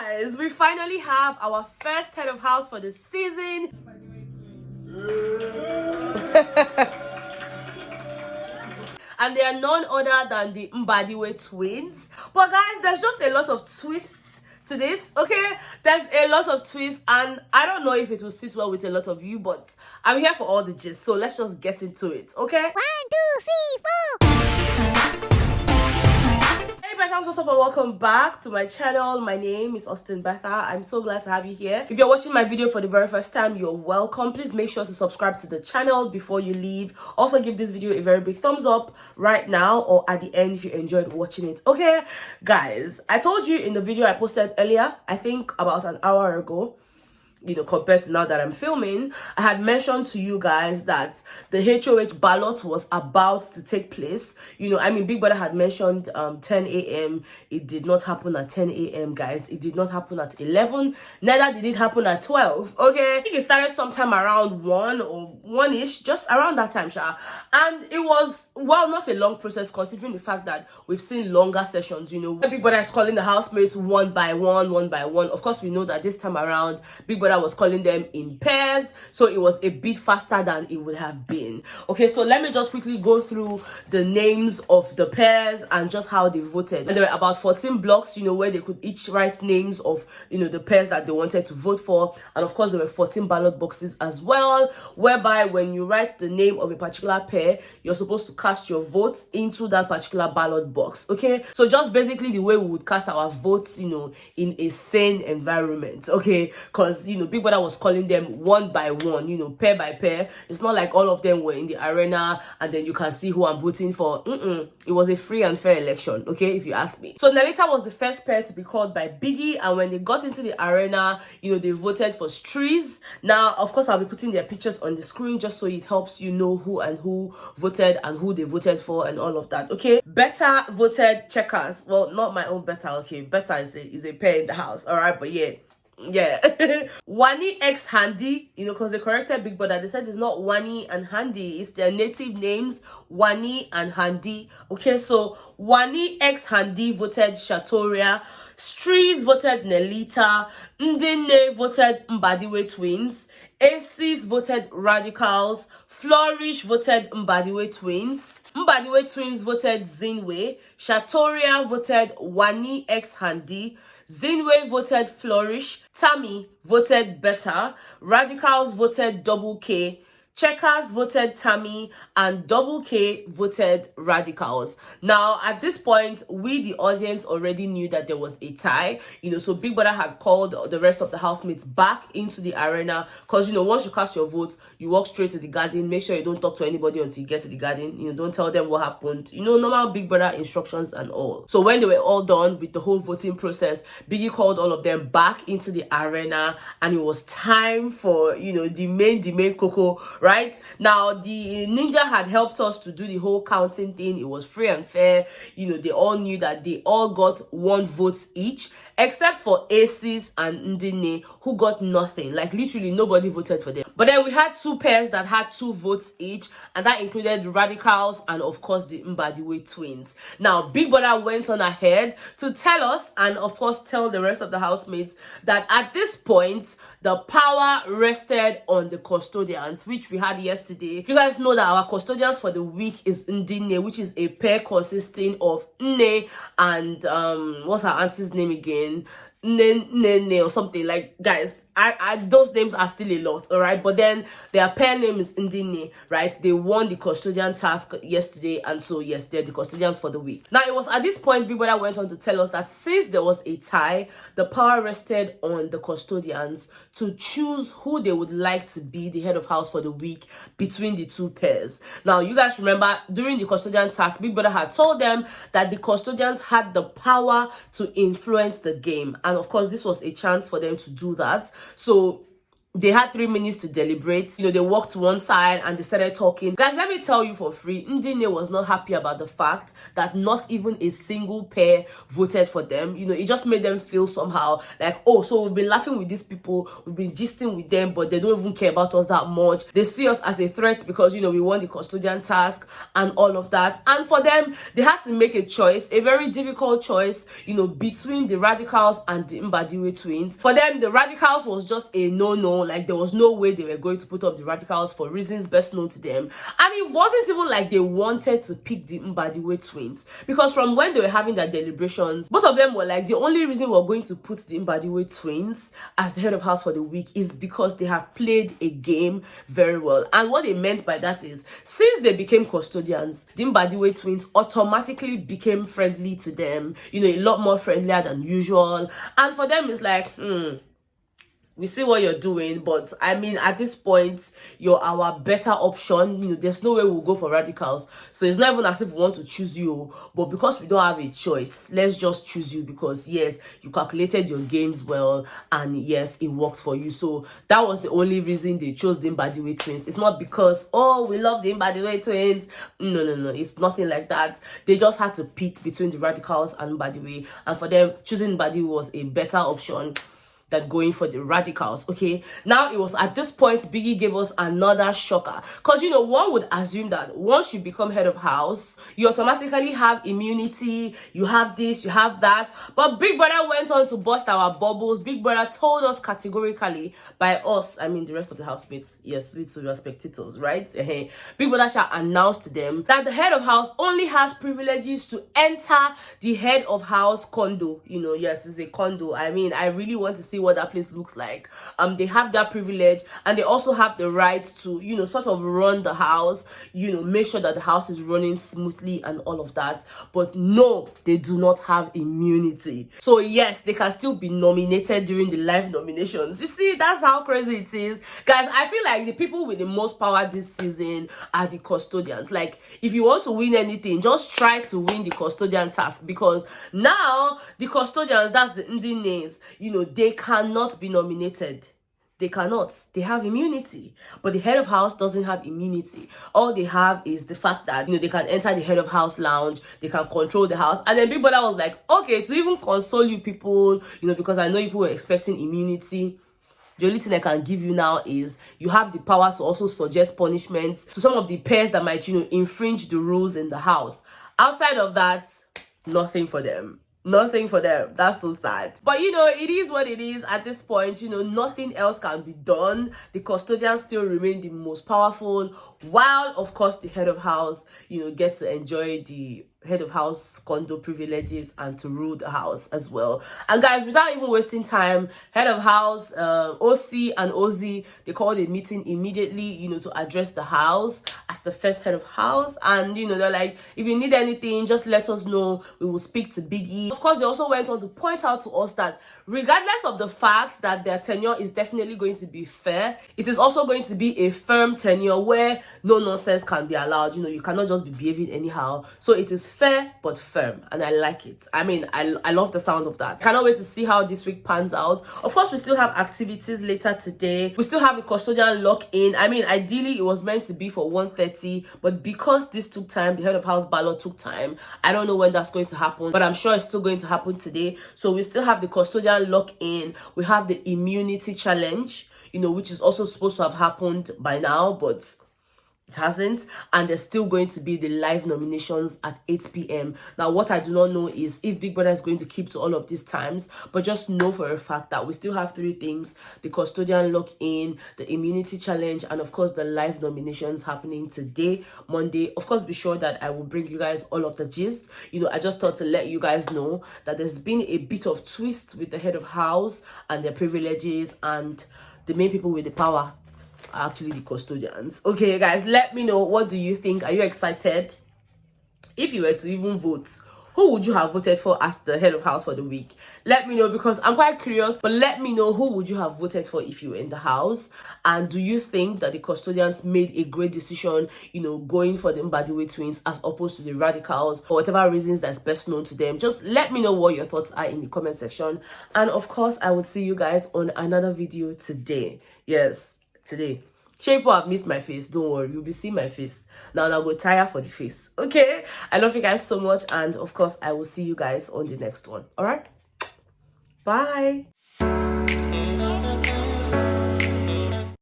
guys, we finally have our first head of house for the season. And they are none other than the Mbadiwe twins. But guys, there's just a lot of twists to this, okay? There's a lot of twists, and I don't know if it will sit well with a lot of you, but I'm here for all the gist, so let's just get into it, okay? 1, 2, 3, 4. What's up and welcome back to my channel. My name is Betha. I'm so glad to have you here. If you're watching my video for the very first time, you're welcome. Please make sure to subscribe to the channel before you leave. Also give this video a very big thumbs up right now or at the end if you enjoyed watching it. Okay guys, I told you in the video I posted earlier, I think about an hour ago, compared to now that I'm filming, I had mentioned to you guys that the HOH ballot was about to take place. Big Brother had mentioned 10 a.m. It did not happen at 10 a.m. guys. It did not happen at 11. Neither did it happen at 12. Okay, I think it started sometime around 1 or 1ish, just around that time, Sha. And it was, well, not a long process considering the fact that we've seen longer sessions. Big Brother is calling the housemates one by one. Of course, we know that this time around Big Brother was calling them in pairs, so it was a bit faster than it would have been. Okay, so let me just quickly go through the names of the pairs and just how they voted. And there were about 14 blocks, where they could each write names of the pairs that they wanted to vote for. And of course there were 14 ballot boxes as well, whereby when you write the name of a particular pair, you're supposed to cast your vote into that particular ballot box. Okay, so just basically the way we would cast our votes in a sane environment. Okay, because Big Brother was calling them one by one, pair by pair. It's not like all of them were in the arena and then you can see who I'm voting for. It was a free and fair election, okay, if you ask me. So Naira was the first pair to be called by Biggie, and when they got into the arena, they voted for Strees. Now, of course, I'll be putting their pictures on the screen just so it helps you know who voted and who they voted for and all of that, okay? Betha voted Checkers. Well, not my own Betha, okay? Betha is a pair in the house, all right? But yeah. Wani X Handy, because they corrected Big Brother. They said it's not Wani and Handy, it's their native names, Wani and Handy. Okay, so Wani X Handy voted Shatoria, Strees voted Nelita, Ndine voted Mbadiwe twins, Aces voted Radicals, Flourish voted Mbadiwe twins, Mbadiwe twins voted Zinwe, Shatoria voted Wani X Handy, Zinwe voted Flourish, Tammy voted Betha, Radicals voted Double K, Checkers voted Tammy, and Double K voted Radicals. Now, at this point, we, the audience, already knew that there was a tie. So Big Brother had called the rest of the housemates back into the arena because, once you cast your votes, you walk straight to the garden. Make sure you don't talk to anybody until you get to the garden. Don't tell them what happened. Normal Big Brother instructions and all. So when they were all done with the whole voting process, Biggie called all of them back into the arena, and it was time for, the main cocoa. Right now, the ninja had helped us to do the whole counting thing. It was free and fair. They all knew that they all got 1 vote each, except for Aces and Ndine, who got nothing. Like literally nobody voted for them. But then we had 2 pairs that had 2 votes each, and that included Radicals and of course the Mbadiwe twins. Now Big Brother went on ahead to tell us, and of course tell the rest of the housemates, that at this point the power rested on the custodians, which we had yesterday. You guys know that our custodians for the week is Ndine, which is a pair consisting of Nne and what's her auntie's name again? Nene or something. Like, guys, I those names are still a lot, all right? But then their pair name is Ndine, right? They won the custodian task yesterday, and so yes, they're the custodians for the week. Now, it was at this point Big Brother went on to tell us that since there was a tie, the power rested on the custodians to choose who they would like to be the head of house for the week between the 2 pairs. Now, you guys remember during the custodian task, Big Brother had told them that the custodians had the power to influence the game, and of course this was a chance for them to do that. So They had 3 minutes to deliberate. They walked to one side and they started talking. Guys, let me tell you for free, Ndine was not happy about the fact that not even a single pair voted for them. It just made them feel somehow like, oh, so we've been laughing with these people, we've been gisting with them, but they don't even care about us that much. They see us as a threat because, we won the custodian task and all of that. And for them, they had to make a choice, a very difficult choice, between the radicals and the Mbadiwe twins. For them, the radicals was just a no-no. Like, there was no way they were going to put up the radicals for reasons best known to them. And it wasn't even like they wanted to pick the Mbadiwe twins, because from when they were having their deliberations, both of them were like, the only reason we're going to put the Mbadiwe twins as the head of house for the week is because they have played a game very well. And what they meant by that is, since they became custodians, the Mbadiwe twins automatically became friendly to them, a lot more friendlier than usual. And for them, it's like, we see what you're doing, but I mean, at this point, you're our better option. There's no way we'll go for radicals. So it's not even as if we want to choose you, but because we don't have a choice, let's just choose you because, yes, you calculated your games well, and yes, it worked for you. So that was the only reason they chose the Mbadiwe twins. It's not because, oh, we love the Mbadiwe twins. No. It's nothing like that. They just had to pick between the radicals and Mbadiwe. And for them, choosing Mbadiwe was a better option than going for the radicals. Okay, now it was at this point Biggie gave us another shocker, because one would assume that once you become head of house, you automatically have immunity, you have this, you have that. But Big Brother went on to burst our bubbles. Big Brother told us categorically, by us, I mean the rest of the housemates, yes, we too are spectators, right? Big Brother shall announce to them that the head of house only has privileges to enter the head of house condo. Yes, it's a condo. I mean, I really want to see what that place looks like. They have that privilege, and they also have the right to sort of run the house, make sure that the house is running smoothly and all of that. But no, they do not have immunity. So yes, they can still be nominated during the live nominations. You see, that's how crazy it is, guys. I feel like the people with the most power this season are the custodians. Like, if you want to win anything, just try to win the custodian task, because now the custodians, that's the Indian names, they cannot be nominated. They cannot. They have immunity. But the head of house doesn't have immunity. All they have is the fact that, they can enter the head of house lounge, they can control the house. And then Big Brother was like, okay, to even console you people, because I know people were expecting immunity, the only thing I can give you now is you have the power to also suggest punishments to some of the pairs that might, infringe the rules in the house. Outside of that, nothing for them. Nothing for them. That's so sad. But it is what it is at this point. Nothing else can be done. The custodians still remain the most powerful, while of course the head of house, get to enjoy the head of house condo privileges and to rule the house as well. And guys, without even wasting time, head of house, OC and OZ, they called a meeting immediately, to address the house as the first head of house. And they're like, if you need anything, just let us know, we will speak to Biggie. Of course, they also went on to point out to us that regardless of the fact that their tenure is definitely going to be fair, it is also going to be a firm tenure where no nonsense can be allowed. You cannot just be behaving anyhow. So it is fair but firm, and I like it. I mean, I love the sound of that. Cannot wait to see how this week pans out. Of course, we still have activities later today. We still have the custodian lock-in. I mean, ideally it was meant to be for 1:30, but because this took time, the head of house ballot took time, I don't know when that's going to happen, but I'm sure it's still going to happen today. So we still have the custodian lock-in. We have the immunity challenge, which is also supposed to have happened by now, but it hasn't. And there's still going to be the live nominations at 8 p.m. Now, what I do not know is if Big Brother is going to keep to all of these times, but just know for a fact that we still have 3 things: the custodian lock-in, the immunity challenge, and of course the live nominations happening today, Monday. Of course, be sure that I will bring you guys all of the gist. I just thought to let you guys know that there's been a bit of twist with the head of house and their privileges, and the main people with the power are actually the custodians. Okay, guys, let me know, what do you think? Are you excited? If you were to even vote, who would you have voted for as the head of house for the week? Let me know, because I'm quite curious. But let me know, who would you have voted for if you were in the house? And do you think that the custodians made a great decision, going for the Mbadiwe twins as opposed to the radicals, for whatever reasons that's best known to them? Just let me know what your thoughts are in the comment section. And of course, I will see you guys on another video today. Yes, today. Sure, people have missed my face. Don't worry, you'll be seeing my face. Now I'll go tire for the face. Okay? I love you guys so much. And of course, I will see you guys on the next one. Alright? Bye.